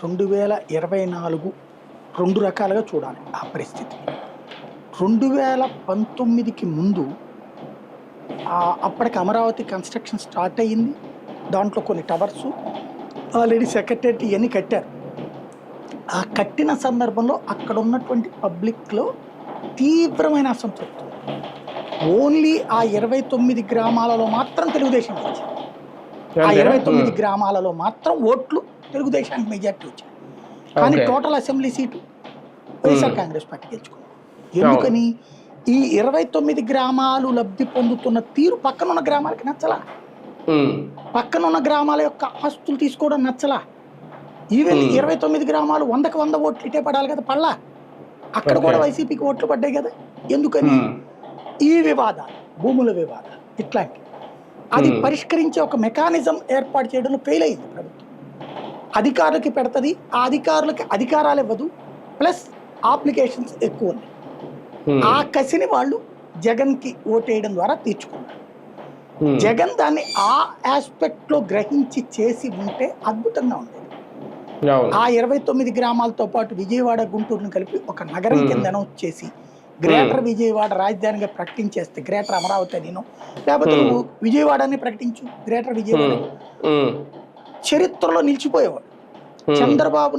2024 2 రకాలుగా చూడాలి ఆ పరిస్థితి. 2019కి ముందు అప్పటికి అమరావతి కన్స్ట్రక్షన్ స్టార్ట్ అయ్యింది. దాంట్లో కొన్ని టవర్సు ఆల్రెడీ సెక్రటేరియట్ ఇవన్నీ కట్టారు. ఆ కట్టిన సందర్భంలో అక్కడ ఉన్నటువంటి పబ్లిక్లో తీవ్రమైన అసంతృప్తి. ఓన్లీ ఆ 29 గ్రామాలలో మాత్రం తెలుగుదేశం వచ్చింది. ఆ 29 గ్రామాలలో మాత్రం ఓట్లు తెలుగుదేశానికి మెజార్టీ వచ్చాయి. కానీ total assembly seat YSR Congress party గెలుచుకుంది. ఎందుకని? ఈ 29 గ్రామాలు లబ్ధి పొందుతున్న తీరు పక్కనున్న గ్రామాలకి నచ్చలా. పక్కనున్న గ్రామాల యొక్క ఆస్తులు తీసుకోవడం నచ్చలా. ఈవెన్ 29 గ్రామాలు 100కి 100 ఓట్లు ఇటే పడాలి కదా, పడలా. అక్కడ కూడా వైసీపీకి ఓట్లు పడ్డాయి కదా. ఎందుకని? ఈ వివాదాలు, భూముల వివాదాలు ఇట్లాంటి అది పరిష్కరించే ఒక మెకానిజం ఏర్పాటు చేయడంలో ఫెయిల్ అయింది ప్రభుత్వం. అధికారులకి పెడుతుంది, ఆ అధికారులకి అధికారాలు ఇవ్వదు, ప్లస్ అప్లికేషన్స్ ఎక్కువ ఉన్నాయి. ఆ కసిని వాళ్ళు జగన్కి ఓటేయడం ద్వారా తీర్చుకున్నారు. జగన్ దాన్ని ఆ ఆస్పెక్ట్ లో గ్రహించి చేసి ఉంటే అద్భుతంగా ఉండేది. ఆ 29 గ్రామాలతో పాటు విజయవాడ, గుంటూరుని కలిపి ఒక నగరం కింద అనౌన్స్ చేసి గ్రేటర్ విజయవాడ రాజధానిగా ప్రకటించేస్తే, గ్రేటర్ అమరావతి నేను, లేకపోతే నువ్వు విజయవాడని ప్రకటించు, గ్రేటర్ విజయవాడ చరిత్రలో నిలిచిపోయేవాడు. చంద్రబాబు